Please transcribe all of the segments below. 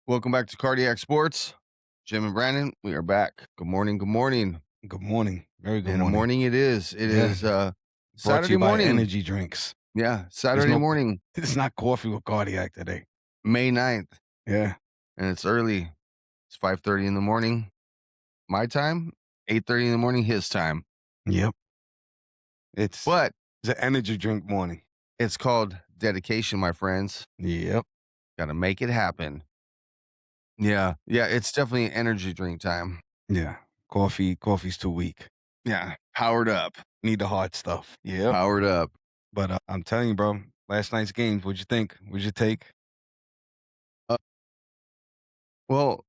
Welcome back to Cardiac Sports. Jim and Brandon, we are back. Good morning. Good morning. Good morning. Very good And a morning. morning it is. It Yeah. is Brought to Saturday you by morning. energy drinks. Yeah, There's Saturday no morning, it's not coffee with cardiac today. May 9th. Yeah. And it's early. It's 5:30 in the morning. My time, 8:30 in the morning, his time. Yep. It's But it's an energy drink morning. it's called dedication, my friends. Yep. Gotta make it happen. Yeah. Yeah, it's definitely energy drink time. Yeah. Coffee's too weak. Yeah. Powered up. Need the hard stuff. Yep. Powered up. But I'm telling you, bro, last night's games, what'd you think? What'd you take? Uh, well,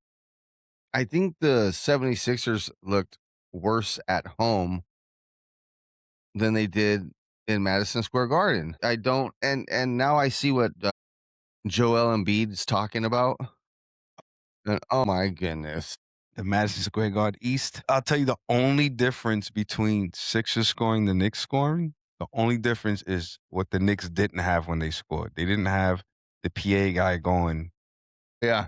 I think the 76ers looked worse at home than they did in Madison Square Garden. I don't and now I see what, Joel Embiid is talking about, and oh my goodness. The Madison Square Garden East. I'll tell you the only difference between Sixers scoring, the Knicks scoring, the only difference is what the Knicks didn't have when they scored. They didn't have the PA guy going, Yeah,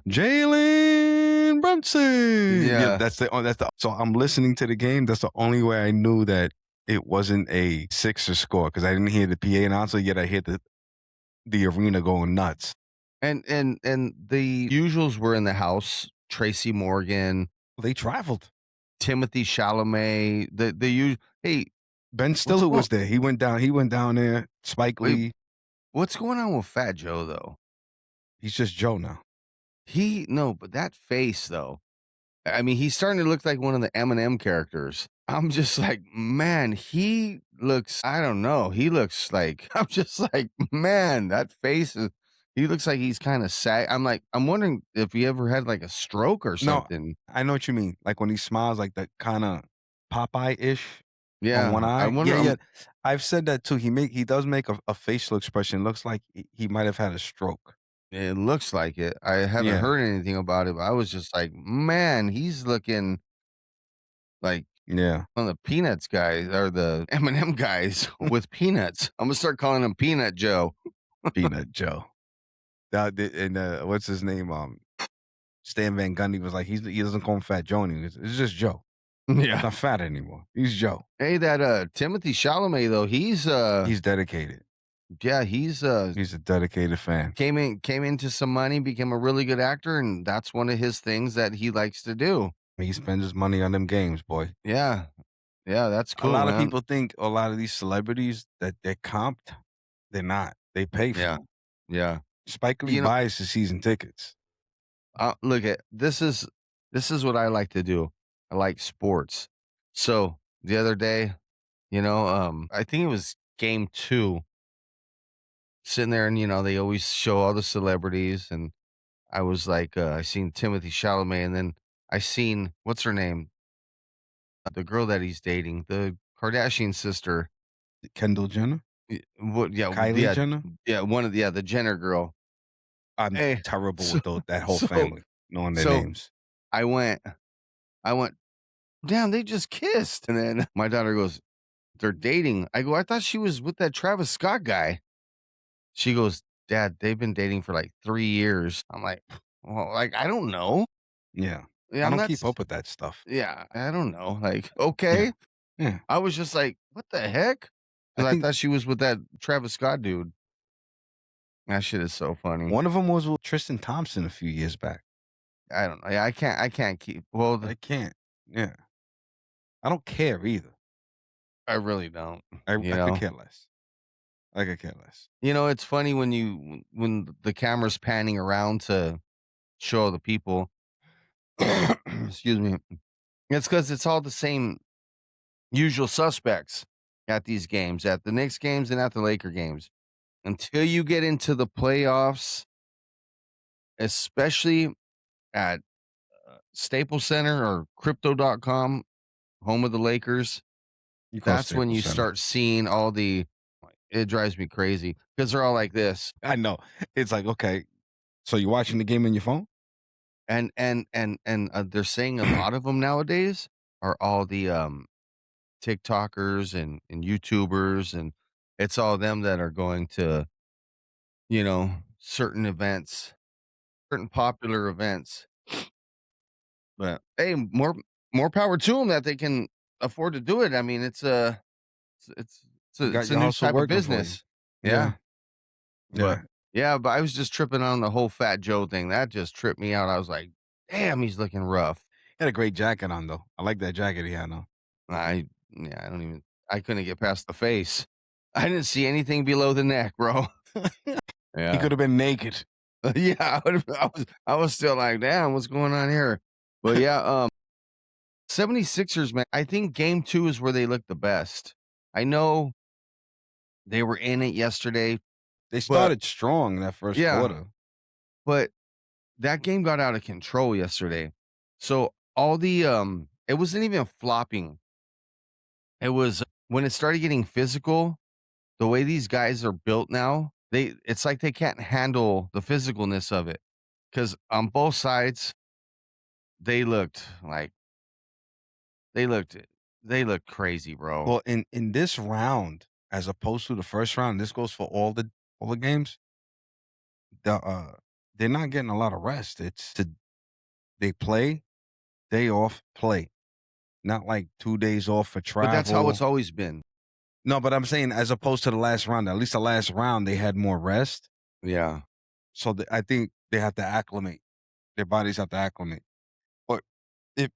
Jalen Brunson. Yeah, yeah, that's the so I'm listening to the game. That's the only way I knew that it wasn't a Sixers score because I didn't hear the PA announcer, yet I hear the arena going nuts. and the usuals were in the house, Tracy Morgan, They traveled. Timothy Chalamet, the u hey, Ben what's Stiller going was there. He went down there. Spike wait, Lee. what's going on with Fat Joe, though? He's just Joe now. He no, but that face, though. I mean, he's starting to look like one of the Eminem characters. I'm just like, man, he looks, I don't know. He looks like, I'm just like, man, that face is, he looks like he's kind of sad. I'm like, I'm wondering if he ever had like a stroke or No, something. I know what you mean. Like when he smiles, like that kind of Popeye-ish on one Yeah. I eye. wonder, Yeah, yeah. I've said that too. He does make a facial expression. Looks like he might have had a stroke. it looks like it. I haven't Yeah, heard anything about it, but I was just like, man, he's looking like yeah. one of the Peanuts guys or the Eminem guys with peanuts. I'm going to start calling him Peanut Joe. Peanut Joe. And what's his name? Stan Van Gundy was like, he doesn't call him Fat Joe anymore. It's just Joe. He's Yeah. not fat anymore. He's Joe. Hey, that, Timothy Chalamet though, He's dedicated. yeah, He's a dedicated fan. came into some money, became a really good actor, and that's one of his things that he likes to do. He spends his money on them games, boy. Yeah. Yeah, that's A cool, lot of man. people think a lot of these celebrities that they're comped. They're not. They pay for Yeah. 'em. Yeah. Spike Lee You know, buys the season tickets. look at this is what I like to do. I like sports. So, the other day, I think it was game 2, sitting there and, they always show all the celebrities, and I was like, I seen Timothy Chalamet, and then I seen what's her name? The girl that he's dating, the Kardashian sister. Kendall Jenner? What? Yeah, Kylie yeah, Jenner? yeah. One of the Jenner girl. I'm Hey, terrible so with that whole so family, knowing their so names. I went, I went. Damn, they just kissed, and then my daughter goes, "They're dating." I go, "I thought she was with that Travis Scott guy." She goes, "Dad, they've been dating for like 3 years." I'm like, "Well, like I don't know." Yeah. Yeah, I I'm don't not. keep up with that stuff. Yeah, I don't know. Like, Yeah. okay. Yeah. I was just like, "What the heck?" I Because I think thought she was with that Travis Scott dude. That shit is so funny. one of them was with Tristan Thompson a few years back. I don't know. Yeah, I can't keep well, I can't. Yeah. I don't care either. I really don't, you I could know? care less. I could care less. It's funny when when the camera's panning around to show the people, excuse me. It's because it's all the same usual suspects at these games, at the Knicks games and at the Laker games. Until you get into the playoffs, especially at, Staples Center or Crypto.com, home of the Lakers. You call That's when Staples you Center. start seeing all the it drives me crazy because 'cause they're all like this, I know. It's like, okay, so you're watching the game on your phone? they're saying a lot of them nowadays are all the, TikTokers and YouTubers, and it's all them that are going to, certain events certain popular events. But hey, more power to them that they can afford to do it. I mean, You got it's a your new hustle type of working for you. business. Yeah, Yeah, but yeah. but I was just tripping on the whole Fat Joe thing. That just tripped me out. I was like, damn, he's looking rough. He had a great jacket on, though. I like that jacket he had on. I don't even. I couldn't get past the face. I didn't see anything below the neck, bro. He Yeah. could have been naked. Yeah, I was still like, "Damn, what's going on here?" But yeah, 76ers, man, I think game 2 is where they look the best. I know they were in it yesterday, They but started strong that first yeah, quarter. but that game got out of control yesterday. So all the it wasn't even flopping. It was when it started getting physical, the way these guys are built now, it's like they can't handle the physicalness of it. Cuz on both sides, they looked like They looked they looked crazy, bro. Well, in this round, as opposed to the first round, this goes for all the games. They're not getting a lot of rest. They play, day off, play. Not like 2 days off for But that's how it's travel. always been. No, but I'm saying as opposed to the last round, at least the last round they had more rest. Yeah. So I think they have to acclimate. Their bodies have to acclimate. But if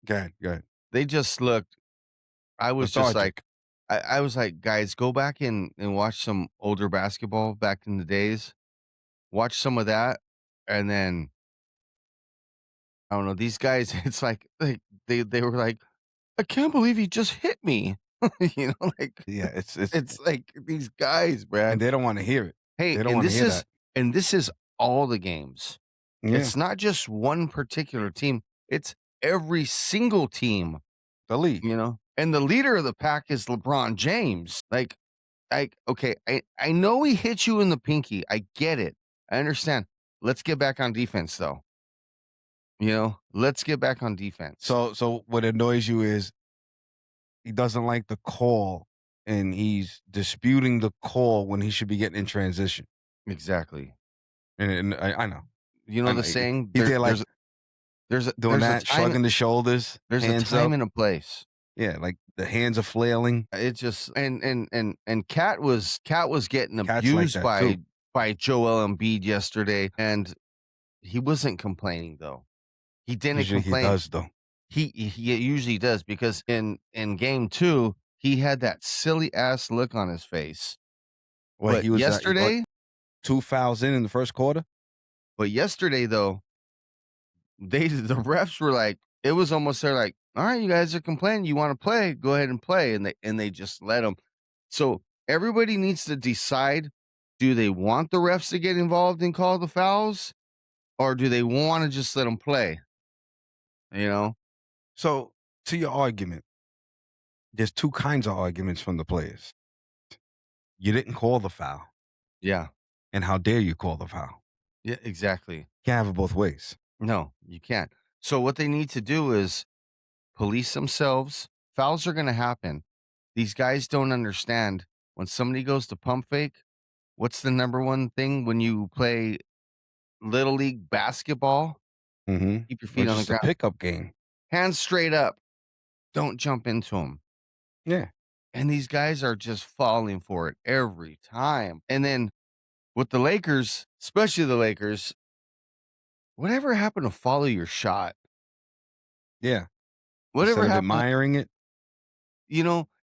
go ahead. They just looked I was just like Lethargic. I was like, "Guys, go back and watch some older basketball back in the days. Watch some of that." And then, I don't know, these guys, it's like they were like, "I can't believe he just hit me." You know, like, Yeah, it's it's like these guys, and man. they don't wanna hear it. Hey, They don't wanna hear that. and this is all the games. Yeah, It's not just one particular team, it's every single team, the league. And the leader of the pack is LeBron James. Okay, I know he hit you in the pinky. I get it. I understand. Let's get back on defense though. Let's get back on defense. So what annoys you is he doesn't like the call, and he's disputing the call when he should be getting in transition. Exactly. And I know. You know I the know. saying, He's there like doing there's a that, time shrugging the shoulders, there's a hands time up. and a place. Yeah, like the hands are flailing. It just and Cat was getting Cats like abused that too. by Joel Embiid yesterday, and he wasn't complaining though. He didn't Usually he complain. does though. He usually does because in game 2, he had that silly ass look on his face. Well, But he was what, yesterday 2 fouls in the first quarter? but yesterday, though, the refs were like it was almost they're like, "Alright, you guys are complaining, you wanna play, go ahead and play," and they just let them. So, everybody needs to decide, do they want the refs to get involved and call the fouls, or do they wanna just let them play, you know? So, to your argument, there's 2 kinds of arguments from the players. You didn't call the foul, Yeah. and how dare you call the foul? Yeah, exactly. Can't have it both ways. No, you can't. So what they need to do is police themselves. Fouls are gonna happen. These guys don't understand when somebody goes to pump fake, what's the number one thing when you play little league basketball? Mhm. Keep your Or feet on the just a ground. pickup game. Hands straight up. Don't jump into them. Yeah. And these guys are just falling for it every time. And then with the Lakers, especially the Lakers, whatever happened to follow your shot? Yeah. Instead Whatever of happened admiring it,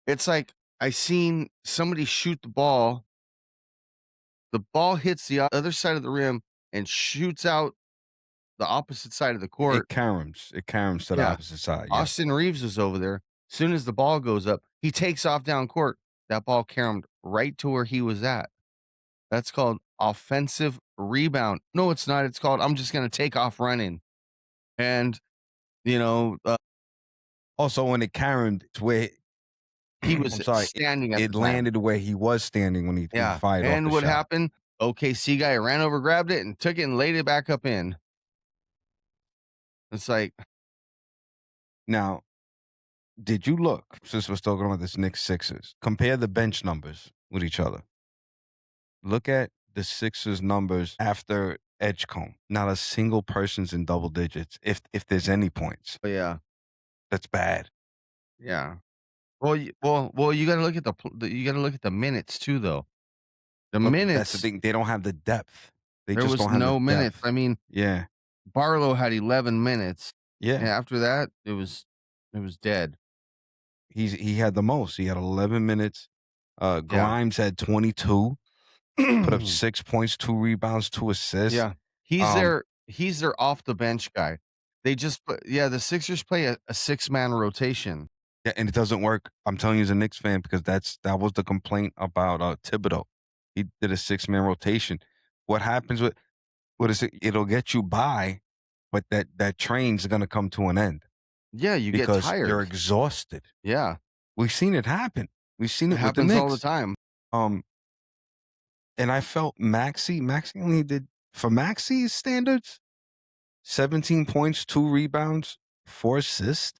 it's like I seen somebody shoot the ball hits the other side of the rim and shoots out the opposite side of the it court. caroms. It caroms to the Yeah. opposite side, yeah. Austin Reeves was over there. Soon as the ball goes up, he takes off down court. That ball caromed right to where he was at. That's called offensive rebound. No, it's not. It's called I'm just gonna take off running. And, you know, uh, Also, when it caromed, it's where he I'm was sorry, standing at the it time. landed where he was standing when he Yeah. fired off And the what shot. happened? OKC guy ran over, grabbed it, and took it and laid it back up in. It's like, Now, did you look, since we're talking about this Knicks Sixers, compare the bench numbers with each other. Look at the Sixers numbers after Edgecombe. Not a single person's in double digits, if there's any points. But yeah, That's bad. yeah. Well, you gotta look at you gotta look at the minutes too, though. The But that's the minutes, thing, they don't have the depth. They there just was don't have the no minutes. depth. I mean, Yeah. Barlow had 11 minutes, and Yeah. after that, it was dead. He had the most. He had 11 minutes. Yeah. Grimes had 22, put up 6 points, 2 rebounds, 2 assists. Yeah. Um, He's their off the bench guy. They just put yeah, the Sixers play a six-man rotation. yeah, and it doesn't work. I'm telling you as a Knicks fan because that was the complaint about, Thibodeau. He did a six-man rotation. What happens with what is it? It'll get you by, but that train's gonna come to an end Yeah, you get because you're tired. exhausted. Yeah, We've seen it happen. We've seen it it with the happens all the Knicks. time. Um, and I felt Maxey only did for Maxey's standards, 17 points, 2 rebounds, 4 assists.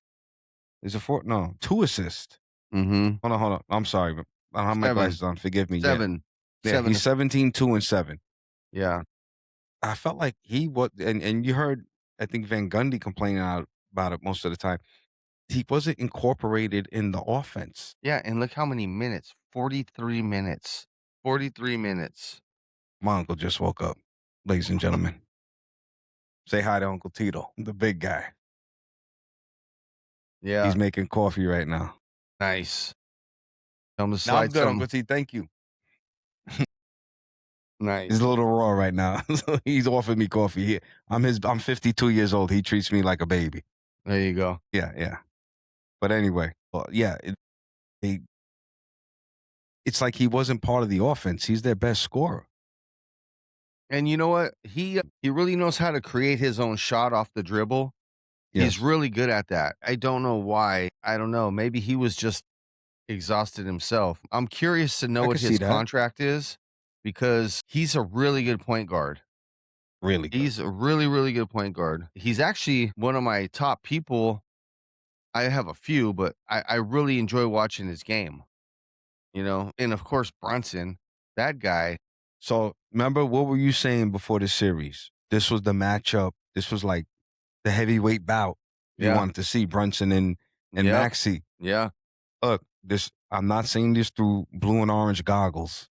Is it 4? No, 2 assists. Mhm. Hold on. I'm sorry, but I don't have my 7, glasses on. Forgive me. Yeah. 7, Yeah, 7 he's 17, 2, and 7. yeah. I felt like he was and you heard, I think Van Gundy complaining about it most of the time. He wasn't incorporated in the offense. Yeah, and look how many minutes, 43 minutes. 43 minutes. My uncle just woke up, ladies and gentlemen. Say hi to Uncle Tito, the big guy. Yeah, He's making coffee right now. nice. Tell him to No, I'm slide good, Uncle some. T. Thank you. He's Nice. a little raw right now. So he's offered me coffee. I'm 52 years old. He treats me like a baby. There you go. Yeah, yeah. But anyway, well, yeah, they, it's like he wasn't part of the offense. He's their best scorer. And you know what? He really knows how to create his own shot off the dribble. He's Yes, really good at that. I don't know why. I don't know. Maybe he was just exhausted himself. I'm curious to know I what could see his that. contract is because he's a really good point guard. Really good. He's a really, really good point guard. He's actually one of my top people. I have a few, but I really enjoy watching his game, you know? And of course, Brunson, that guy. So remember, what were you saying before the series? This was the matchup. This was like the heavyweight bout you Yeah. wanted to see Brunson and Yep. Maxey. Yeah. Look, this I'm not saying this through blue and orange goggles.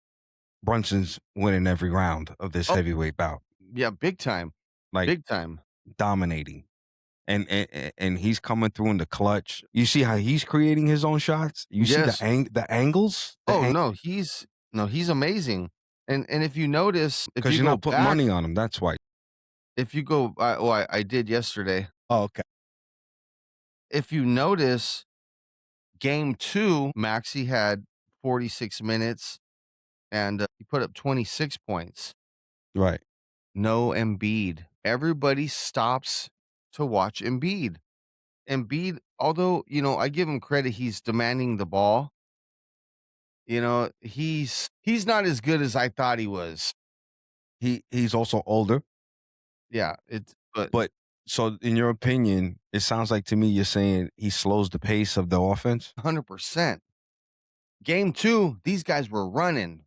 Brunson's winning every round of this Oh, heavyweight bout, yeah. Big time. like Big time. dominating. And he's coming through in the clutch. You see how he's creating his own shots. You see Yes. the angles, Oh, no, he's amazing. And if you notice, if because you you're go not putting back, money on him. That's why. if you go, I did yesterday. Oh, okay. If you notice, game 2, Maxey had 46 minutes and he put up 26 points. Right. No Embiid. Everybody stops to watch Embiid. Embiid, although, I give him credit, he's demanding the ball. He's not as good as I thought he was. He's also older, Yeah, it's but but so in your opinion, it sounds like to me you're saying he slows the pace of the offense, 100%. Game 2, these guys were running.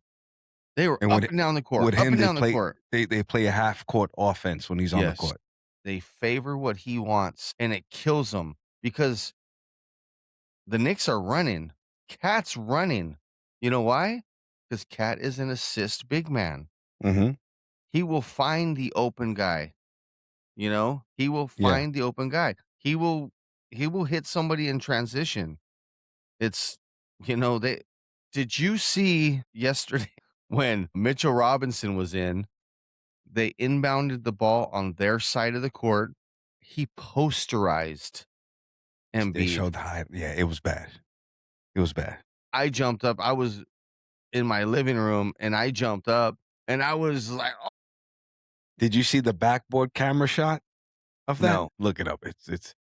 They were and up and down the court, with up him and down the court. they play a half court offense when he's on the Yes. court. They favor what he wants, and it kills him because the Knicks are running. Cat's running. You know why? Because Cat is an assist big man. Mhm. He will find the open guy, He will Yeah. find the open guy. He will hit somebody in transition. It's they did you see yesterday when Mitchell Robinson was in, they inbounded the ball on their side of the court. He posterized They Embiid. showed the high, yeah, it was bad. It was bad. I jumped up. I was in my living room and I jumped up and I was like, "Oh, Did you see the backboard camera shot of that? no." Look it up. It's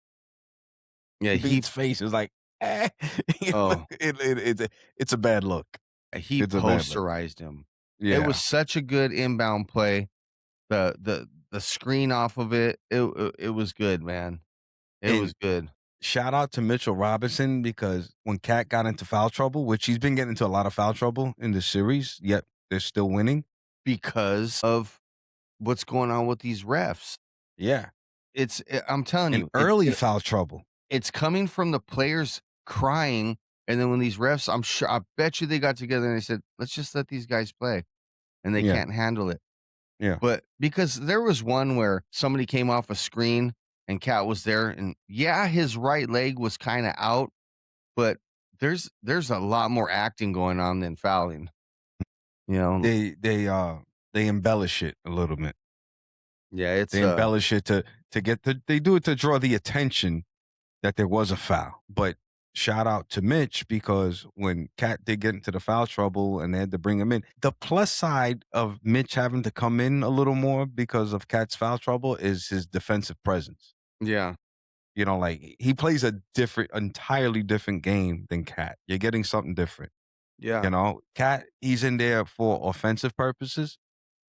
Yeah, Embiid's face is like, eh. oh, It's a bad look. he It's a bad look. posterized him. It was Yeah. such a good inbound play. The screen off of it was good, man. It was And good shout out to Mitchell Robinson because when Cat got into foul trouble, which he's been getting into a lot of foul trouble in the series, yet they're still winning. because of what's going on with these refs. Yeah, I'm telling and you, early foul trouble. it's coming from the players crying, and then when these refs, I bet you they got together and they said, "Let's just let these guys play," and they Yeah, can't handle it. yeah. But because there was one where somebody came off a screen and Cat was there, and yeah, his right leg was kinda out, but there's a lot more acting going on than fouling, you know? They embellish it a little bit. Yeah, They embellish it to get the they do it to draw the attention that there was a foul. But shout out to Mitch because when Cat did get into the foul trouble and they had to bring him in, the plus side of Mitch having to come in a little more because of Cat's foul trouble is his defensive presence. yeah, You know, like he plays a entirely different game than Cat. You're getting something different. You yeah, know, Cat, he's in there for offensive purposes.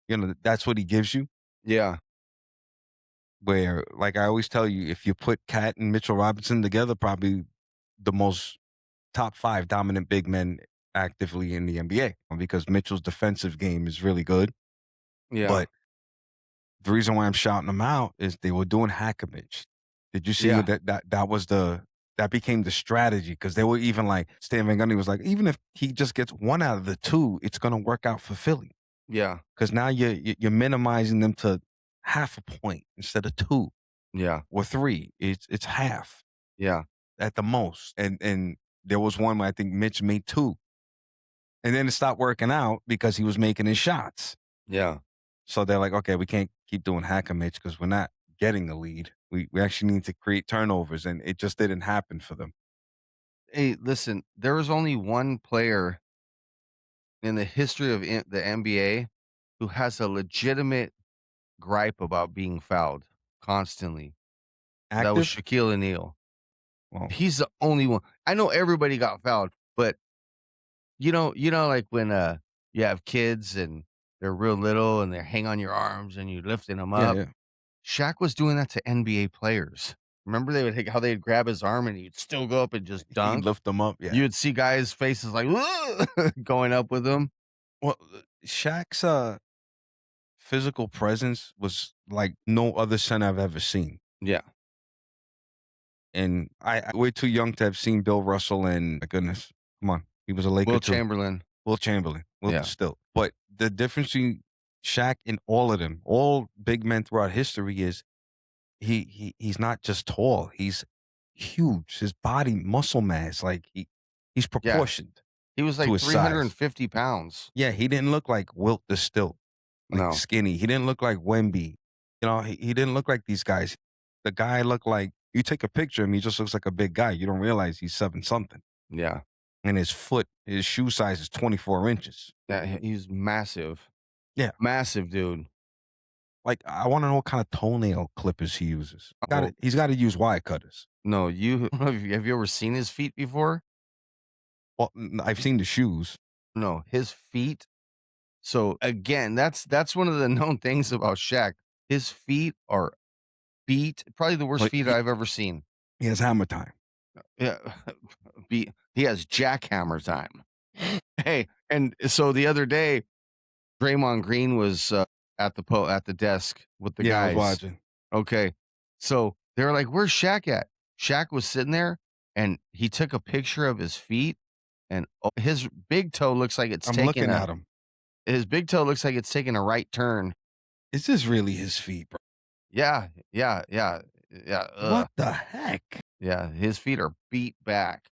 You know, that's what he gives you. yeah, Where, like I always tell you, if you put Cat and Mitchell Robinson together, probably the most top 5 dominant big men actively in the NBA because Mitchell's defensive game is really good. yeah, But the reason why I'm shouting them out is they were doing Hackimich. Did you see yeah, that was that became the strategy because they were even like Stan Van Gundy was like, even if he just gets one out of the two, it's going to work out for Philly yeah, because now you're minimizing them to half a point instead of two yeah, or three. It's half yeah, at the most. And there was one where I think Mitch made two, and then it stopped working out because he was making his shots. yeah. So they're like, okay, we can't keep doing hack and Mitch because we're not getting the lead. We actually need to create turnovers, and it just didn't happen for them. Hey, listen, there was only one player in the history of the NBA who has a legitimate gripe about being fouled constantly. That was Active? Shaquille O'Neal. Well, He's the only one. I know everybody got fouled, but like when you have kids and they're real little and they hang on your arms and you're lifting them yeah, up. yeah. Shaq was doing that to NBA players. Remember how they'd grab his arm and he'd still go up and just He dunk. lift them up. Yeah. You'd see guys' faces like going up with him. Well, Shaq's physical presence was like no other center I've ever seen. Yeah, And we're too young to have seen Bill Russell and my goodness, come on, he was a Laker Will too. Chamberlain. Will Chamberlain, Will Yeah, still. But the difference between Shaq and all of them, all big men throughout history, is he's not just tall, he's huge. His body muscle mass, like he's yeah. proportioned He was to like his size. 350 pounds. Yeah, he didn't look like Wilt the Stilt, like No. skinny. He didn't look like Wemby. You know, he didn't look like these guys. The guy looked like you take a picture of him, he just looks like a big guy. You don't realize he's 7 something. Yeah. And his shoe size is 24 inches. Yeah, he's massive. Yeah. Massive dude. Like, I wanna know what kind of toenail clippers he uses. Well, He's gotta use wire cutters. no, you have you ever seen his feet before? Well, I've seen the shoes. No, his feet. So again, that's one of the known things about Shaq. His feet are beat, probably the worst Like, feet I've ever seen. he has hammer time. Yeah, he has jackhammer time. Hey, and so the other day, Draymond Green was at the desk with the Yeah, I was guys. watching. Okay, so they were like, "Where's Shaq at?" Shaq was sitting there, and he took a picture of his feet, and his big toe looks like it's I'm taking looking a at him. his big toe looks like it's taking a right turn. Is this really his feet, bro? Yeah, yeah, yeah, yeah. What the heck? Yeah. His feet are beat back.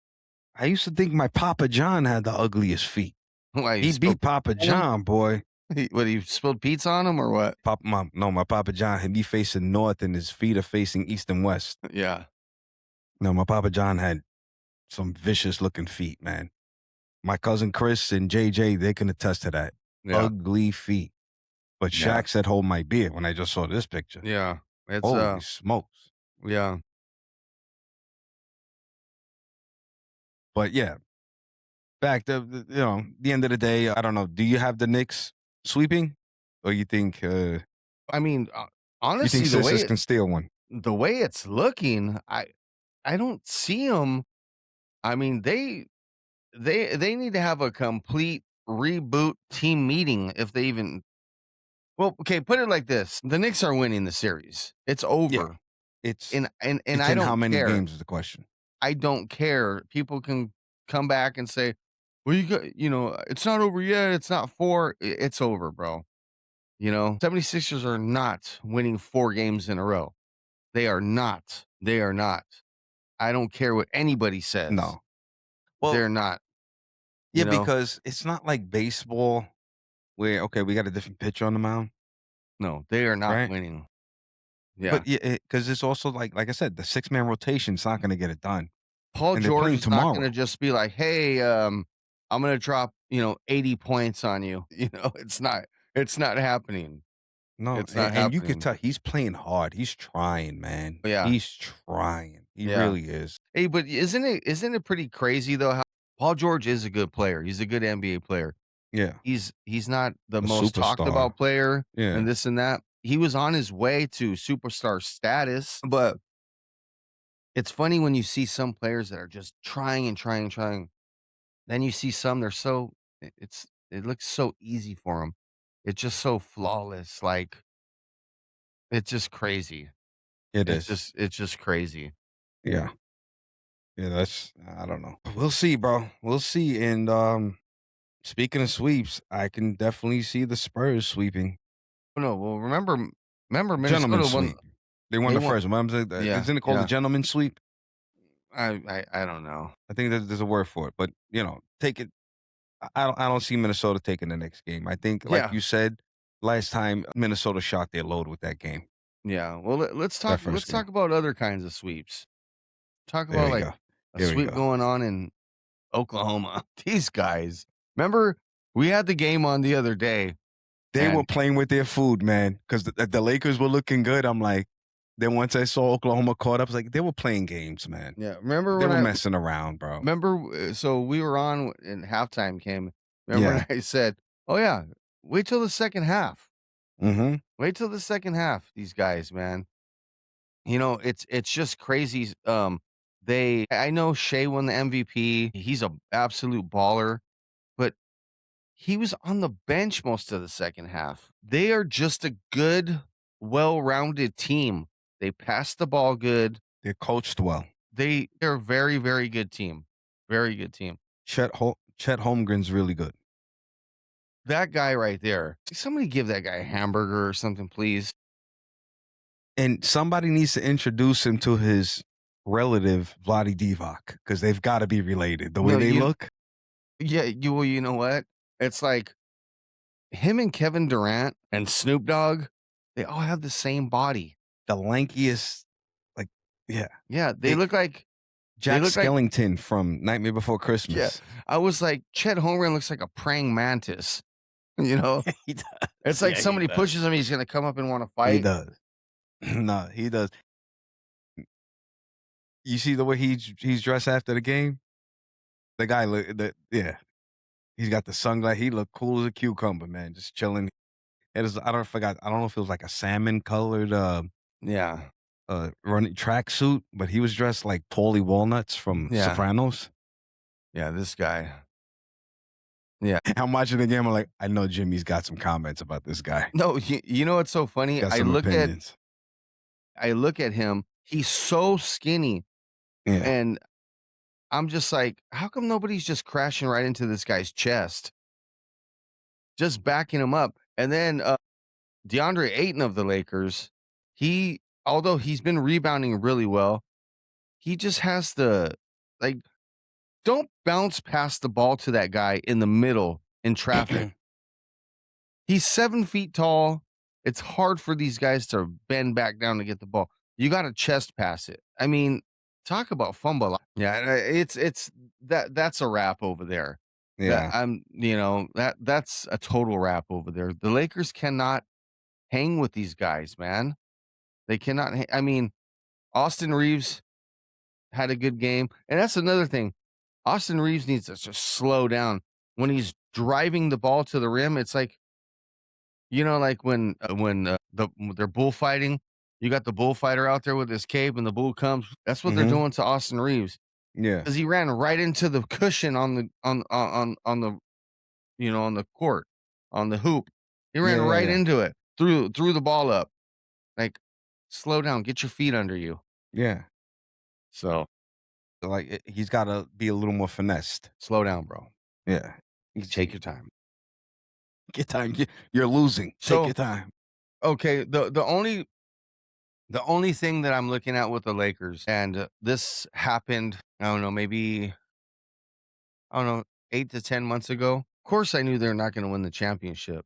I used to think my Papa John had the ugliest feet. Why he He spilled beat Papa on him? John, boy. He spilled pizza on him or what? My Papa John, he'd be facing north and his feet are facing east and west. Yeah, No, my Papa John had some vicious looking feet, man. My cousin Chris and JJ, they can attest to that. yeah, Ugly feet. But yeah, Shaq said, hold my beer when I just saw this picture. yeah. It's Holy smokes. yeah. But yeah, back to, the end of the day, I don't know. Do you have the Knicks sweeping? Or I mean, you think honestly, Sisters can steal one? the way it's looking, I don't see them. I mean, they need to have a complete reboot team meeting if they even Well, okay, put it like this: the Knicks are winning the series. It's Yeah. over, It's and it's I in how don't many care. games is the question. I don't care. People can come back and say, "Well, it's not over yet. It's not 4." It's over, bro. 76ers are not winning 4 games in a row. They are not. They are not. I don't care what anybody says. No. Well, They're not, yeah, you know? because it's not like baseball where, okay, we got a different pitcher on the mound, No, they are not right? winning. Yeah. But yeah, because it's also like I said, the six-man rotation's not gonna get it done, Paul and they're George playing is not gonna tomorrow. just be like, "Hey, I'm gonna drop, 80 points on you." It's not happening. No, It's not and you could happening. tell he's playing hard. He's trying, man. Yeah, He's trying. He yeah. really is. Hey, but isn't it pretty crazy though how Paul George is a good player. He's a good NBA player. Yeah. He's not the A most talked superstar. about player and Yeah. this and that. He was on his way to superstar status, but it's funny when you see some players that are just trying and trying and trying. Then you see some they're so it looks so easy for them. It's just so flawless, like, it's just crazy. It It's is. just it's just crazy. Yeah. Yeah, that's I don't know. We'll see, bro. We'll see, and, speaking of sweeps, I can definitely see the Spurs sweeping. Oh, no, well, remember Minnesota Gentlemen's won sweep. They won they the won first one. yeah, Isn't it called a yeah. gentleman's sweep? I don't know. I think there's a word for it, but, take it I don't see Minnesota taking the next game. I think, like Yeah, you said, last time Minnesota shot their load with that game, yeah. Well, let's that talk first let's game. talk about other kinds of sweeps. Talk There about, we like, go. a Here we sweep go. going on in Oklahoma. These guys. Remember, we had the game on the other day, They were and playing with their food, man, 'cause the Lakers were looking good. I'm like then once I saw Oklahoma caught up, I was like, they were playing games, man. yeah, remember They when were I messing around, bro. so we were on and halftime came. Remember when Yeah. I said, "Oh, yeah, wait till the second half. Mhm. Wait till the second half." These guys, man. It's just crazy. I know Shea won the MVP. He's a absolute baller, but he was on the bench most of the second half. They are just a good, well-rounded team. They pass the ball good. They're coached well. They're a very, very good team. Very good team. Chet Holmgren's really good. That guy right there. Somebody give that guy a hamburger or something, please. And somebody needs to introduce him to his relative, Vlade Divac, because 'cause they've gotta be related. The way No, they look, yeah, you know what? It's like him and Kevin Durant and Snoop Dogg, they all have the same body. the lankiest, like yeah. Yeah, They they Jack look like Skellington from Nightmare Before yeah. Christmas. I was like, Chet Holmgren looks like a praying mantis, you know? He does. It's like Yeah, he somebody does. pushes him, he's gonna come up and wanna He fight. does. No, he does. You see the way he's dressed after the game? The guy look the yeah. He's got the sunglasses. He looked cool as a cucumber, man, just chilling. It is I don't know if it was like a salmon colored, Yeah, running tracksuit, but he was dressed like Paulie Walnuts from yeah, Sopranos. yeah, this guy. Yeah. I'm watching the game, I'm like, "I know Jimmy's got some comments about this guy. No, you know what's so funny? Got I some look at opinions." I look at him, he's so skinny, Yeah. and I'm just like, "How come nobody's just crashing right into this guy's chest?" Just backing him up, and then, DeAndre Ayton of the Lakers, although he's been rebounding really well, he just has the like, don't bounce past the ball to that guy in the middle in traffic. He's 7 feet tall. It's hard for these guys to bend back down to get the ball. You gotta chest pass it. I mean, talk about fumble. Yeah, it's that's a wrap over there. That Yeah. I'm that's a total wrap over there. The Lakers cannot hang with these guys, man. They cannot I mean, Austin Reeves had a good game, and that's another thing. Austin Reeves needs to just slow down. When he's driving the ball to the rim, it's like, like when they're bullfighting, you got the bullfighter out there with his cape and the bull comes. That's what they're Mhm. doing to Austin Reeves Yeah. because he ran right into the cushion on the on the court, on the hoop. He ran Yeah, yeah, right yeah. into it. threw the ball up. Like, slow down, get your feet under you. Yeah. So, Like, he's gotta be a little more finessed. slow down, bro. Yeah. He's Take your time. get time. You're losing. Take So, your time. okay, the only thing that I'm looking at with the Lakers, and this happened, I don't know, maybe, I don't know, 8 to 10 months ago. Of course, I knew they're not gonna win the championship.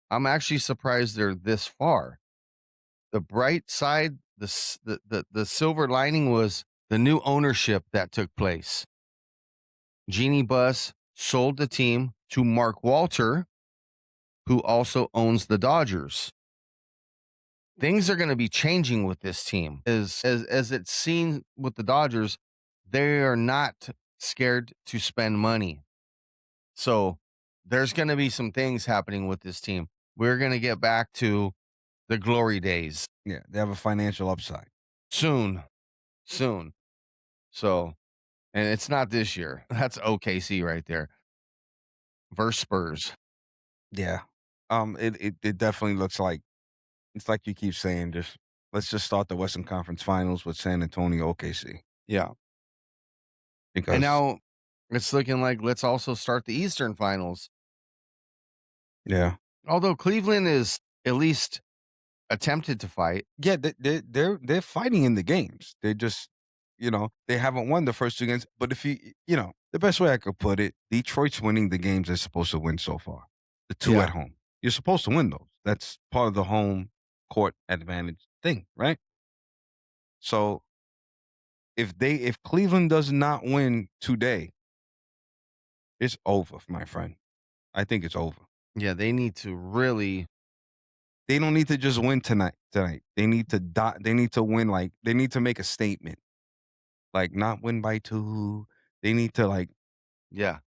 I'm actually surprised they're this far. The bright side, the silver lining was the new ownership that took place. Jeannie Buss sold the team to Mark Walter, who also owns the Dodgers. Things are going to be changing with this team. As it's seen with the Dodgers, they are not scared to spend money. So there's going to be some things happening with this team. We're going to get back to the glory days Yeah, they have a financial upside. soon, soon. So, and it's not this year. That's OKC right there versus Spurs. Yeah. It definitely looks like it's like you keep saying, just let's just start the Western Conference Finals with San Antonio OKC Yeah. And because now it's looking like let's also start the Eastern Finals. yeah. Although Cleveland is at least attempted to fight. Yeah, they're fighting in the games. They just, they haven't won the first 2 games, but if the best way I could put it, Detroit's winning the games they're supposed to win so far. The 2 at Yeah. home. You're supposed to win those. That's part of the home court advantage thing, right? So, if Cleveland does not win today, it's over, my friend. I think it's over. Yeah, they need to really. They don't need to just win tonight. They need to they need to win, like, they need to make a statement. Like, not win by 2. They need to, like, Yeah,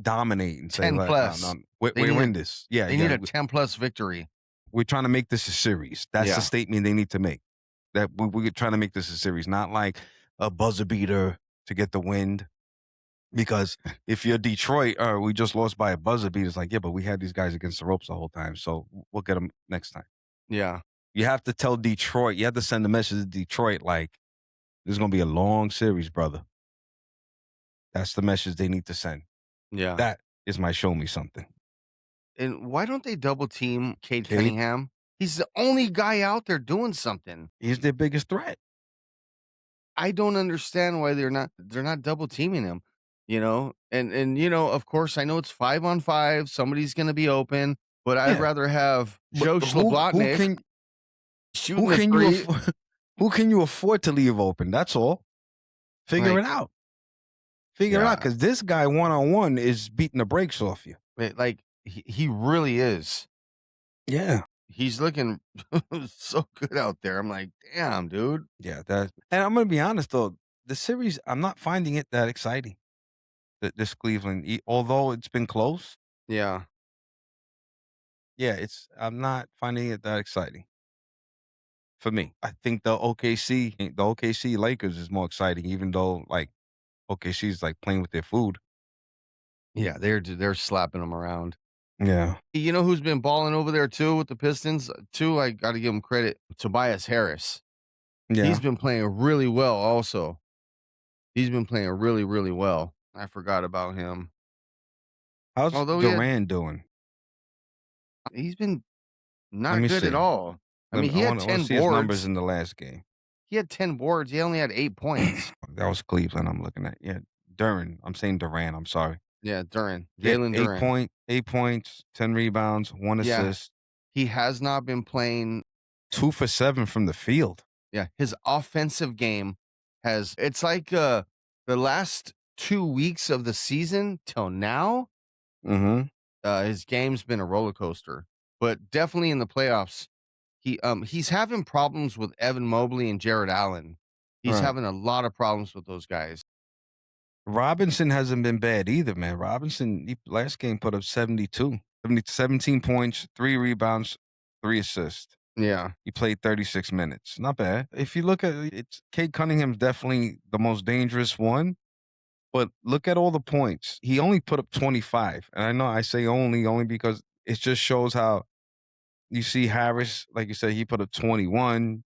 dominate and say, 10 like, "No, plus. no, we They we need a win this." Yeah, they need yeah, a 10 plus victory. we're trying to make this a series. That's the Yeah. statement they need to make. That we're trying to make this a series, not like a buzzer beater to get the win. Because if you're Detroit, we just lost by a buzzer beater," it's like, "Yeah, but we had these guys against the ropes the whole time, so we'll get them next time." Yeah. You have to tell Detroit, you have to send a message to Detroit like, "This is gonna be a long series, brother." That's the message they need to send. Yeah. That is my show me something. And why don't they double team Cade Cade, Cunningham? He's the only guy out there doing something. he's their biggest threat. I don't understand why they're not double teaming him, And of course, I know it's 5 on 5, somebody's gonna be open, but I'd Yeah, rather have but Joe who Schlabotnick can shooting who the can you 3. who can you afford to leave open? That's all. Figure it Like, out. Figure it out, yeah, because this guy one on one is beating the brakes off you. like, he really is. Yeah, He's looking so good out there. I'm like, "Damn, dude." yeah. That, and I'm gonna be honest though, the series I'm not finding it that exciting. This Cleveland, although it's been close, Yeah, yeah, I'm not finding it that exciting for me. I think the OKC Lakers is more exciting, even though like OKC is like playing with their food. yeah, they're slapping him around. Yeah, You know who's been balling over there too with the Pistons, too? I gotta give him credit. Tobias Harris. He's yeah. been playing really well also. He's been playing really, really well. I forgot about him. How's Although Durant doing? he's been Let not me good at see. all. I Let mean, me. he had I want to 10 see his numbers boards. in the last game. He had 10 boards. He only had 8 points. That was Cleveland. I'm looking at. Yeah, Duran. I'm saying Durant. I'm sorry. Yeah, Duran, He had Jalen Duran. 8 points, 10 rebounds, 1 Yeah, assist, he has not been playing. 2 for 7 from the field. Yeah, his offensive game it's like, the last 2 weeks of the season till now, Mhm. his game's been a roller coaster, but definitely in the playoffs, he's having problems with Evan Mobley and Jared Allen. He's Right. having a lot of problems with those guys. Robinson hasn't been bad either, man. Robinson, last game put up 72, 17 points, 3 rebounds, 3 assists. Yeah, He played 36 minutes. Not bad. If you look at it, it's Cade Cunningham's definitely the most dangerous one, but look at all the points. He only put up 25. And I know I say only because it just shows how You see Harris, like you said, he put up 21.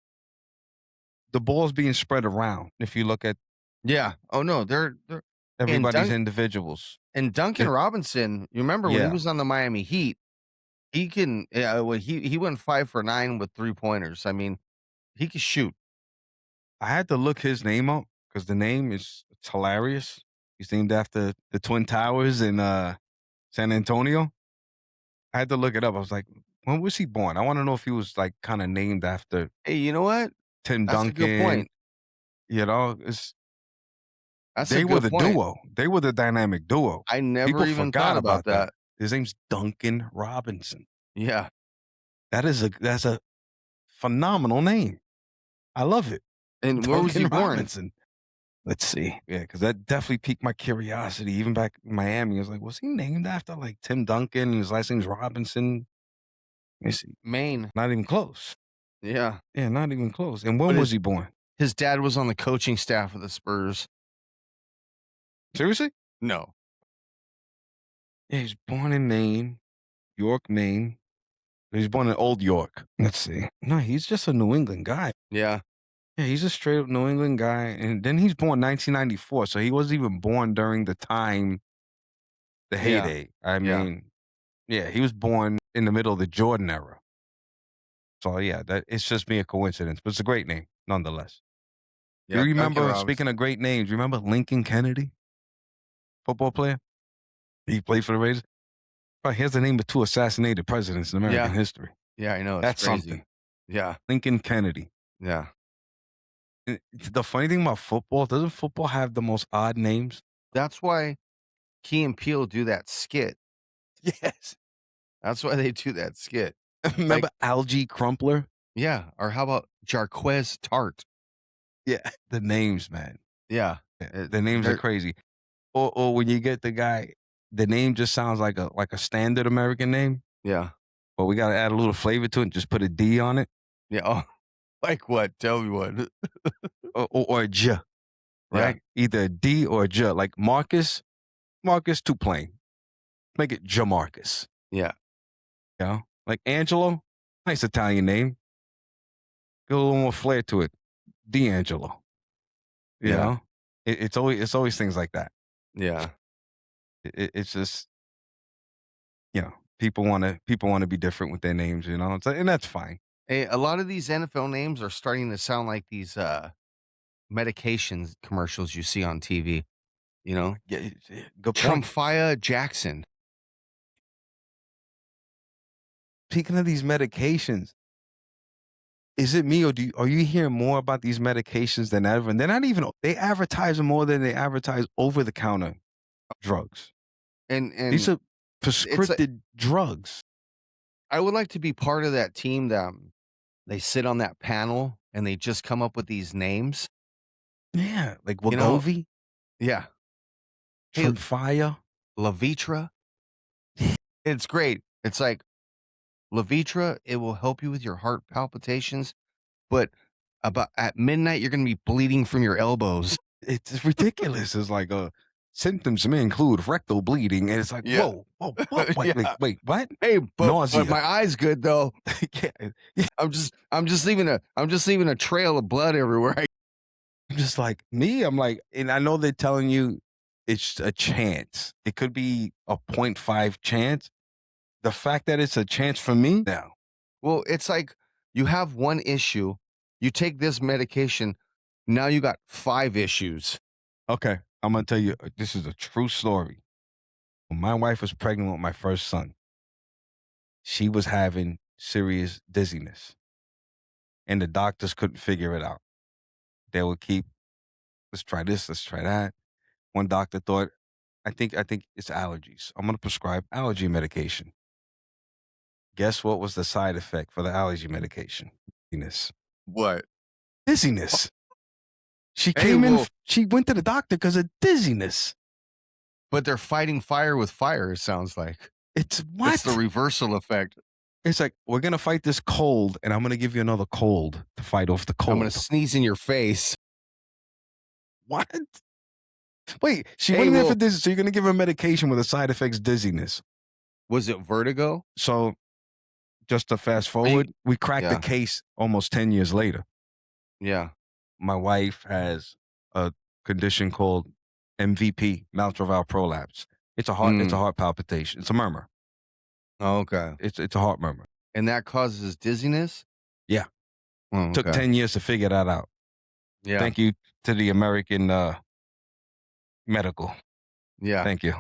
The ball's being spread around. If you look at Yeah. Oh, no, they're and everybody's Dunk individuals. and Duncan It Robinson, you remember when he Yeah. was on the Miami Heat, he can well, he went 5 for 9 with 3 pointers. I mean, he can shoot. I had to look his name up because the name is it's hilarious. He's named after the Twin Towers in, San Antonio. I had to look it up. I was like, when was he born? I wanna know if he was, like, kinda named after Hey, you know what? Tim That's a good Duncan, point. it's That's a they were good the point. duo. They were the dynamic duo. I never People even thought forgot about about that. that. His name's Duncan Robinson. Yeah. That's a phenomenal name. I love it. And where was he Duncan born? Robinson. Let's see. Yeah, because that definitely piqued my curiosity. Even back in Miami, I was like, was he named after like Tim Duncan and his last name's Robinson? Let me see. Maine. Not even close. Yeah. Yeah, not even close. And when But was he born? his dad was on the coaching staff of the Spurs. Seriously? No. Yeah, he's born in Maine, York, Maine. He was born in Old York. Let's see. No, he's just a New England guy. Yeah. Yeah, he's a straight up New England guy. And then he's born 1994. So he wasn't even born during the time, the Yeah. heyday. I Yeah. mean, yeah, he was born in the middle of the Jordan era. So yeah, that it's just me a coincidence, but it's a great name nonetheless. You Yeah. Duncan remember, speaking Robinson. of great names, you remember Lincoln Kennedy, football player? He played for the Raiders. Right, here's the name of two assassinated presidents in American Yeah. history. Yeah, I know, it's That's crazy. something. Yeah. Lincoln Kennedy. Yeah. The funny thing about football, doesn't football have the most odd names? That's why Key and Peele do that skit. Yes. That's why they do that skit. Like, Remember Algie Crumpler? yeah, or how about Jarquez Tart? Yeah. The names, man. Yeah. Yeah, the names are They're crazy. Or when you get the guy, the name just sounds like a standard American name, yeah. but we gotta add a little flavor to it and just put a D on it Yeah. Oh, like what? Tell me what. or a J, Yeah. right? Either a D or a J. Like Marcus, too plain. Make it Jamarcus. Yeah. You know? Like Angelo, nice Italian name. Get a little more flair to it. D'Angelo. You Yeah. know? It's always things like that. Yeah. It's just, people wanna be different with their names, you know? It's like, and that's fine. Hey, a lot of these NFL names are starting to sound like these medications commercials you see on TV, you know? Yeah, good point. Trumphia Jackson. Speaking of these medications, is it me or are you hearing more about these medications than ever? And they're not even they advertise them more than they advertise over the counter drugs. These And are it's like prescripted drugs. I would like to be part of that team that they sit on that panel and they just come up with these names, Yeah, like you know? Wegovy, Yeah. Hey, Tremfya. Levitra. It's great. It's like Levitra, it will help you with your heart palpitations, but about at midnight, you're gonna be bleeding from your elbows. It's ridiculous. It's like, symptoms may include rectal bleeding, and it's like, Yeah. whoa, whoa, what? Yeah. Wait, what? Hey, but Nausea. my eye's good though. Yeah, I'm just leaving a trail of blood everywhere. I'm just like me. I'm like, and I know they're telling you it's a chance. It could be a .5 chance. The fact that it's a chance for me now. Well, it's like you have one issue, you take this medication, now you got 5 issues. Okay, I'm gonna tell you. This is a true story. When my wife was pregnant with my first son, she was having serious dizziness, and the doctors couldn't figure it out. They would keep, let's try this, let's try that. One doctor thought, I think it's allergies. I'm gonna prescribe allergy medication. Guess what was the side effect for the allergy medication? Dizziness. What? Dizziness. She Hey, came in, well, she went to the doctor because of dizziness. but they're fighting fire with fire, it sounds like. It's It's the what? reversal effect. It's like, we're gonna fight this cold, and I'm gonna give you another cold to fight off the I'm gonna cold. sneeze in your face. What? Wait, she Hey, went in there for well, dizziness, so you're gonna give her medication with the side effects dizziness. was it vertigo? So just to fast Are you forward, we cracked the Yeah, case almost 10 years later. yeah. My wife has a condition called MVP, mitral valve prolapse. It's a Mm, heart palpitation. It's a murmur. okay. It's a heart murmur. And that causes dizziness? Yeah. Oh, Took okay. 10 years to figure that out. Yeah, Thank you to the American medical. yeah. Thank you.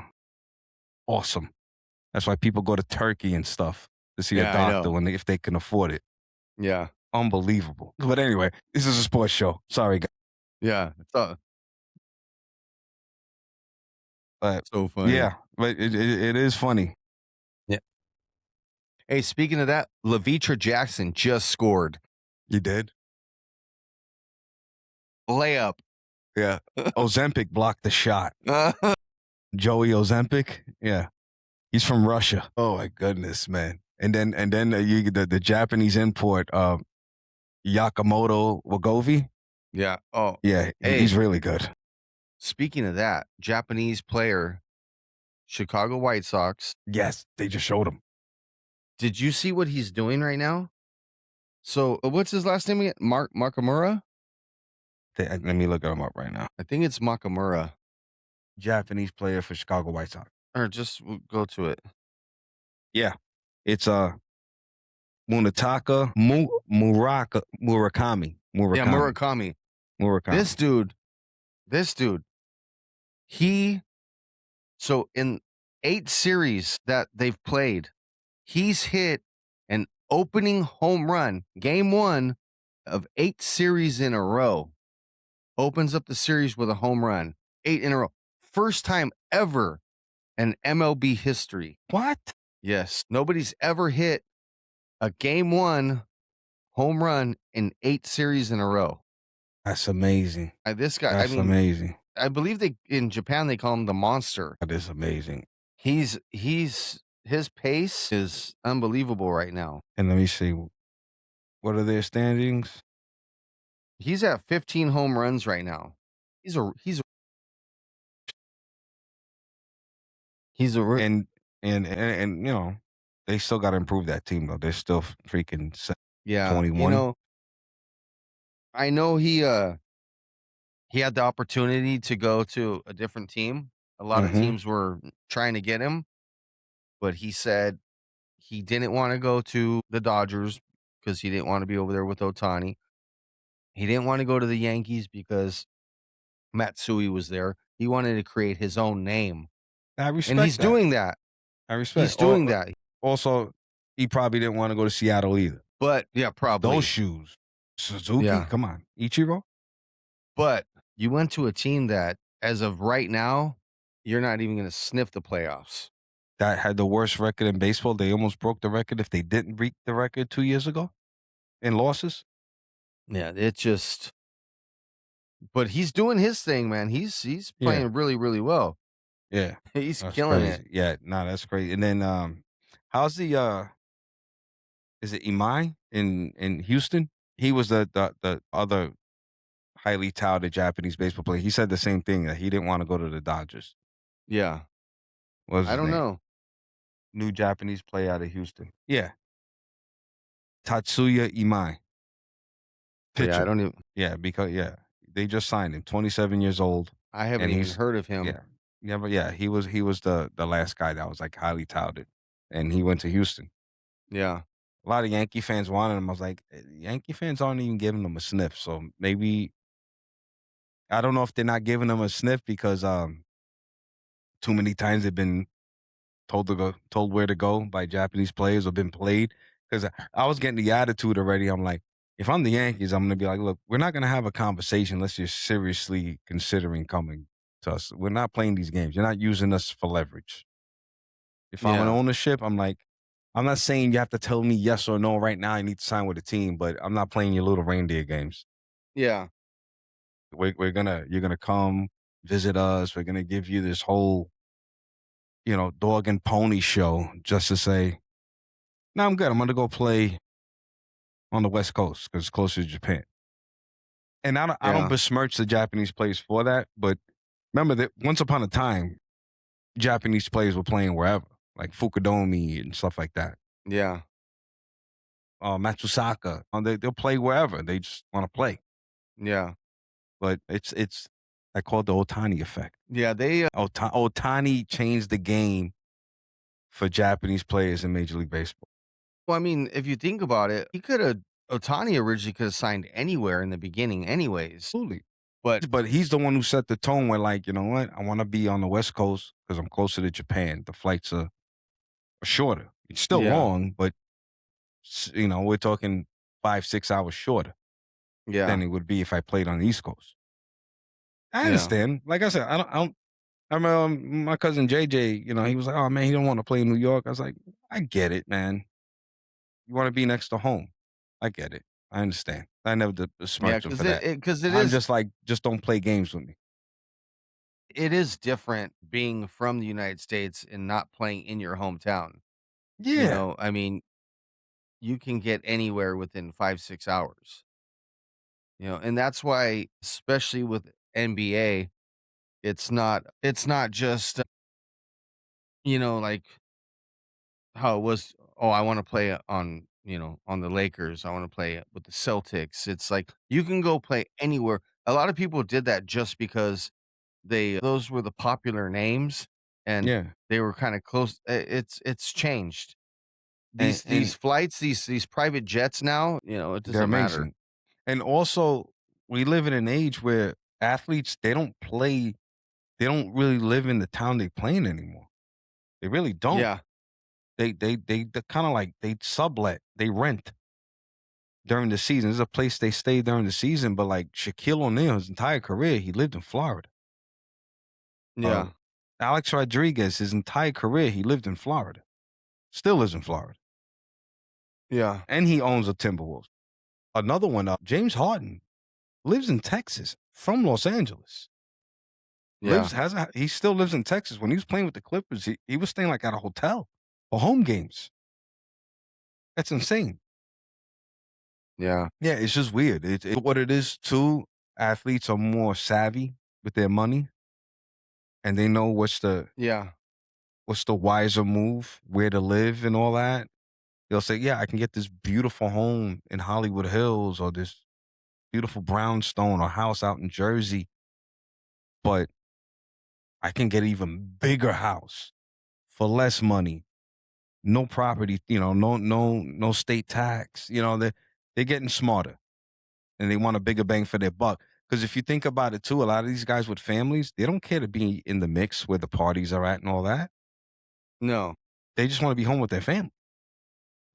Awesome. That's why people go to Turkey and stuff to see a Yeah, I doctor know. if they can afford it. Yeah, Unbelievable. But anyway, this is a sports show. Sorry, guys. yeah. It's, But so funny. yeah, but it is funny. Yeah. Hey, speaking of that, Levitra Jackson just scored. You did? Layup. Yeah. Ozempic blocked the shot. Joey Ozempic. Yeah. He's from Russia. Oh my goodness, man. And then the Japanese import Yakamoto Wagovi. Yeah. Oh, Yeah, he's hey, really good. speaking of that, Japanese player, Chicago White Sox. Yes, they just showed him. Did you see what he's doing right now? So, what's his last name again? Makamura? Let me look him up right now. I think it's Makamura. Japanese player for Chicago White Sox. Or just go to it. Yeah, it's Munataka Murakami. Yeah, Murakami. Murakami. This Murakami. dude, this dude, he so in 8 series that they've played, he's hit an opening home run, game 1 of 8 series in a row. Opens up the series with a home run, 8 in a row. First time ever in MLB history. What? Yes, nobody's ever hit a game 1 home run in 8 series in a row. That's amazing. This guy, I That's mean, amazing. I believe they in Japan they call him the monster. That is amazing. He's his pace is unbelievable right now. And let me see. What are their standings? He's at 15 home runs right now. He's a he's a re- And you know, they still got to improve that team though. They're still freaking yeah, 21. I know he had the opportunity to go to a different team. A lot of Mm-hmm. teams were trying to get him, but he said he didn't want to go to the Dodgers because he didn't want to be over there with Otani. He didn't want to go to the Yankees because Matsui was there. He wanted to create his own name, I and he's respect that. doing that. I respect. He's doing that. Also, he probably didn't want to go to Seattle either. But yeah, Those probably. shoes, Suzuki. Yeah. Come on, Ichiro. But you went to a team that, as of right now, you're not even going to sniff the playoffs. That had the worst record in baseball. They almost broke the record if they didn't break the record 2 years ago in losses. Yeah, it just. But he's doing his thing, man. He's Yeah, playing really really well. yeah, He's that's killing it. crazy. Yeah, no, that's crazy. And then, how's the is it Imai in Houston? He was the other highly touted Japanese baseball player. He said the same thing that he didn't want to go to the Dodgers. Yeah, What was I his don't name? know. New Japanese player out of Houston. Yeah, Tatsuya Imai, Yeah, I pitcher. don't even. Yeah, because they just signed him. 27 years old, I haven't and even he's heard of him. yeah, yeah, but yeah, he was the last guy that was like highly touted, and he went to Houston. Yeah, A lot of Yankee fans wanted him. I was like, Yankee fans aren't even giving him a sniff. So maybe I don't know if they're not giving him a sniff because too many times they've been told where to go by Japanese players or been played. Because I was getting the attitude already. I'm like, if I'm the Yankees, I'm gonna be like, look, we're not gonna have a conversation unless you're seriously considering coming to us. We're not playing these games. You're not using us for leverage. If I'm an yeah, ownership, I'm like, I'm not saying you have to tell me yes or no right now. I need to sign with a team, but I'm not playing your little reindeer games. yeah, You're gonna come visit us. We're gonna give you this whole, dog and pony show just to say, no, I'm good. I'm gonna go play on the West Coast because it's closer to Japan. And I don't yeah, besmirch the Japanese players for that, but remember that once upon a time, Japanese players were playing wherever, like Fukudome and stuff like that. yeah. Matsusaka. They'll play wherever. They just want to play. Yeah. But it's I call it the Otani effect. Yeah, they Otani changed the game for Japanese players in Major League Baseball. well, I mean, if you think about it, he coulda Ohtani originally coulda signed anywhere in the beginning anyways, Absolutely. but But he's the one who set the tone where, like, you know what? I want to be on the West Coast because I'm closer to Japan. The flights are shorter. It's still yeah, long, but we're talking 5, 6 hours shorter than yeah, it would be if I played on the East Coast. I yeah, understand. Like I said, I don't. I remember my cousin JJ. He was like, "Oh man, he don't want to play in New York." I was like, "I get it, man. You want to be next to home. I get it. I understand. I never yeah, besmirch him because for that. it I'm is just like, just don't play games with me. it is different being from the United States and not playing in your hometown, Yeah, I mean, you can get anywhere within 5, 6 hours, and that's why, especially with NBA, it's not just, like how it was, "Oh, I wanna play on the Lakers, I wanna play with the Celtics." It's like, you can go play anywhere. A lot of people did that just because those were the popular names, and yeah, they were kinda close. It's changed. These and flights, these private jets now, it they're doesn't matter. amazing. And also, we live in an age where athletes they don't play. They don't really live in the town they play in anymore. They really don't. Yeah, They kind of like they sublet. They rent during the season. There's a place they stay during the season, but like Shaquille O'Neal, his entire career, he lived in Florida. Uh, yeah, Alex Rodriguez, his entire career, he lived in Florida. Still lives in Florida, yeah, and he owns a Timberwolves. Another one, James Harden, lives in Texas from Los Angeles. yeah, He still lives in Texas. When he was playing with the Clippers, he was staying like at a hotel for home games. That's insane. yeah, Yeah, it's just weird. It's what it is too. Athletes are more savvy with their money, and they know yeah, what's the wiser move, where to live, and all that. They'll say, "Yeah, I can get this beautiful home in Hollywood Hills, or this beautiful brownstone or house out in Jersey, but I can get even bigger house for less money, no property, no state tax." They're getting smarter and they want a bigger bang for their buck. Because if you think about it too, a lot of these guys with families, they don't care to be in the mix where the parties are at and all that. no, They just want to be home with their family.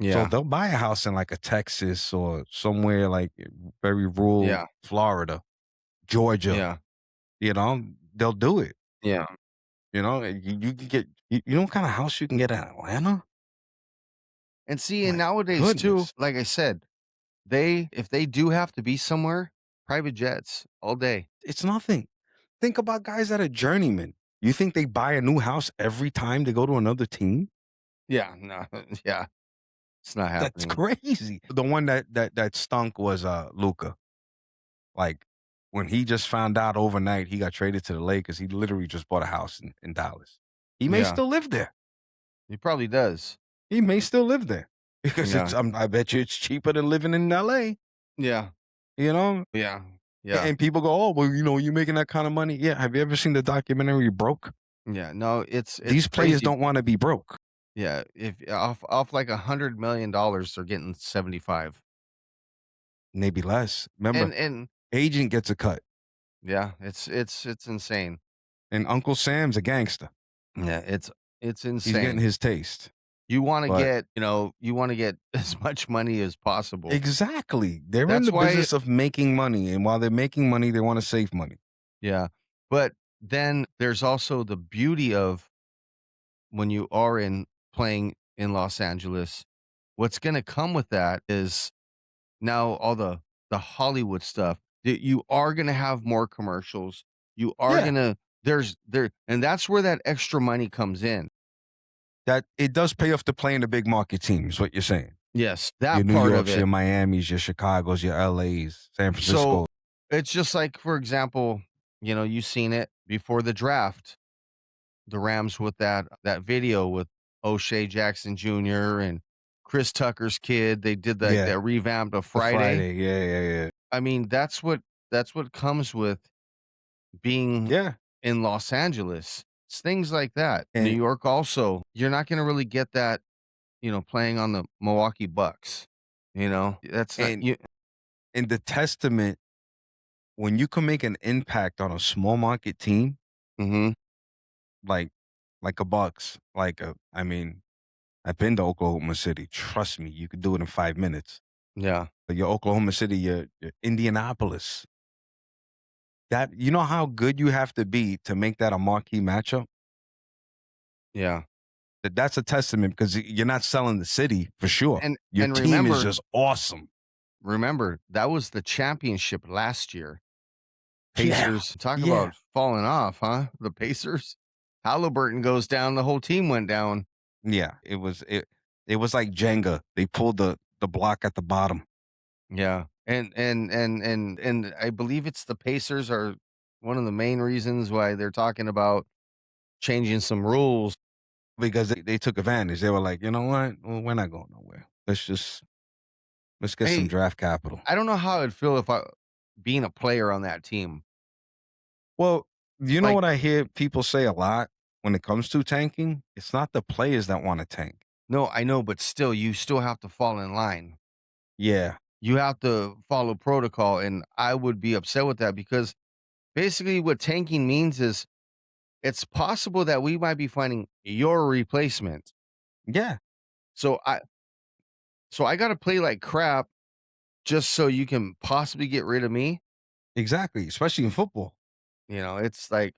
So yeah, they'll buy a house in like a Texas or somewhere like very rural yeah, Florida, Georgia. yeah, They'll do it. yeah. You can get, you know what kind of house you can get in Atlanta? And see, and My nowadays too, goodness. like I said, if they do have to be somewhere, private jets all day. It's nothing. Think about guys that are journeymen. You think they buy a new house every time they go to another team? Yeah, no, yeah, it's not That's happening. crazy. The one that stunk was Luca. Like when he just found out overnight he got traded to the Lakers, he literally just bought a house in Dallas. He may Yeah, still live there. he probably does. He may still live there because Yeah, I bet you it's cheaper than living in LA, yeah, you know? yeah, yeah, And people go, "Oh, well, you making that kind of money." Yeah, have you ever seen the documentary Broke? yeah. No, it's These players crazy. don't want to be broke. Yeah, if off like $100 million, they're getting 75, Maybe less. Remember, and agent gets a cut, yeah, it's insane. and Uncle Sam's a gangster. Yeah, it's He's getting insane. his taste. But You want to get as much money as possible. exactly, they're in That's the why, business of making money, and while they're making money, they want to save money. yeah. But then there's also the beauty of when you are in playing in Los Angeles, what's gonna come with that is now all the Hollywood stuff. You are gonna have more commercials. You are Yeah, gonna there's there and that's where that extra money comes in. that it does pay off to play in the big market teams. What you're saying? Yes, Your that New part of Yorks, it. your Miamis, your Chicago's, your LA's, San So Francisco. it's just like, for example, you've seen it before the draft, the Rams with that video with O'Shea Jackson Jr. and Chris Tucker's kid. They did like Yeah, that revamp of the Friday. Friday. Yeah, yeah, yeah. I mean, that's what comes with being Yeah, in Los Angeles. It's things like that. New and York also, you're not gonna really get that, playing on the Milwaukee Bucks, That's not and you. and the testament when you can make an impact on a small market team Mhm. like a Bucks, I mean, I've been to Oklahoma City. Trust me, you could do it in 5 minutes. Yeah, But your Oklahoma City, your Indianapolis. That you know how good you have to be to make that a marquee matchup? yeah. That's a testament because you're not selling the city for sure. Your And team is remember just awesome. remember, that was the championship last year. Yeah. Pacers, talk Yeah. about falling off, huh? The Pacers? Halliburton goes down, the whole team went down. Yeah. It was like Jenga. They pulled the block at the bottom Yeah, and I believe it's the Pacers are one of the main reasons why they're talking about changing some rules. because they took advantage. They were like, you know what? Well, we're not going nowhere. Let's get some Hey, draft capital. I don't know how I'd feel if I being a player on that team. Well, you know Like, what I hear people say a lot when it comes to tanking? It's not the players that want to tank. no, I know, but still, you still have to fall in line. Yeah. You have to follow protocol, and I would be upset with that because basically what tanking means is it's possible that we might be finding your replacement. Yeah. So I gotta play like crap just so you can possibly get rid of me? Exactly. Especially in football. It's like,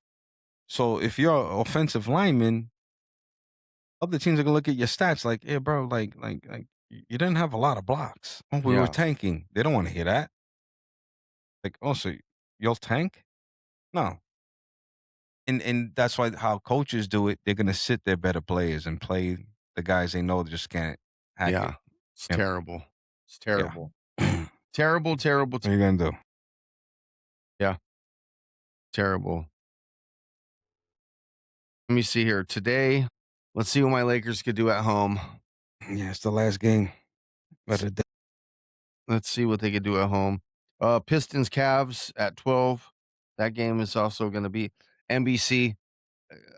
So if you're an offensive lineman, other teams are gonna look at your stats like, yeah, bro, you didn't have a lot of blocks. Oh, we were yeah, tanking. They don't want to hear that. Like, oh, so you'll tank? No. And that's why how coaches do it, they're gonna sit their better players and play the guys they know just can't hack it. yeah. It's Yep. terrible. It's Yeah. terrible. what Terrible, terrible, are you gonna do? yeah, terrible. Let me see here. Today, let's see what my Lakers could do at home. Yeah, it's the last game of Let's the day. let's see what they could do at home. Pistons Cavs at 12. That game is also gonna be NBC.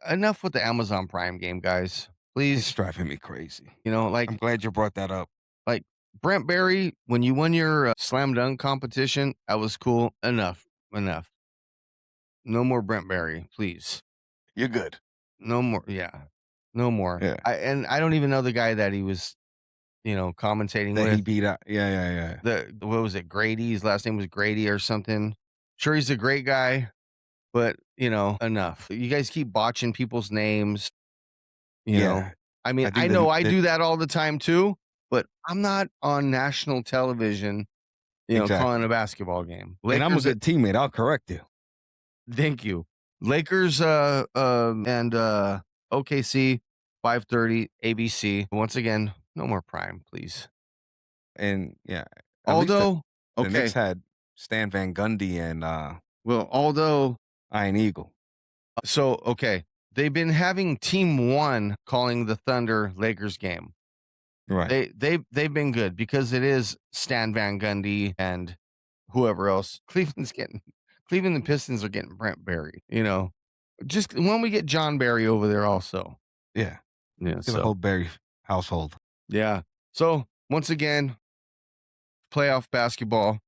Enough with the Amazon Prime game, guys. It's Please. driving me crazy. Like I'm glad you brought that up. Like, Brent Berry, when you won your, slam dunk competition, that was cool. Enough, enough. No more Brent Berry, please. You're good. No more, yeah, no more. Yeah. I don't even know the guy that he was, commentating That he with. beat out. Yeah, yeah, yeah. What was it, Grady? His last name was Grady or something. Sure, he's a great guy, but, enough. You guys keep botching people's names, you know? Yeah. I mean, I I think know I that do that all the time too, but I'm not on national television calling exactly. a basketball game. And I'm a Lakers good teammate. I'll correct you. thank you. Lakers, and, OKC, 5:30 ABC. Once again, no more Prime, please. And yeah, at least Although the Knicks okay, had Stan Van Gundy and although Iron Eagle. okay, they've been having Team 1 calling the Thunder Lakers game. Right. They've been good because it is Stan Van Gundy and whoever else. Cleveland and Pistons are getting Brent Berry, Just when we get John Barry over there also. Yeah. Yeah, Get a so whole Barry household. yeah. So once again, playoff basketball,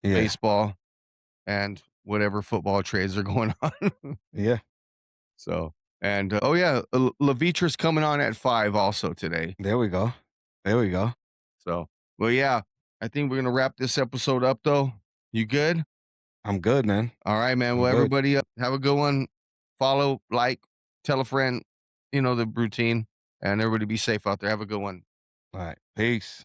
Yeah. baseball, and whatever football trades are going on. Yeah. So and oh yeah, Levitra's coming on at 5 also today. There we go. There we go. So well yeah, I think we're gonna wrap this episode up though. You good? I'm good, man. All right, man. I'm Well, good. everybody, have a good one. Follow, like, tell a friend, the routine, and everybody be safe out there. Have a good one. All right. Peace.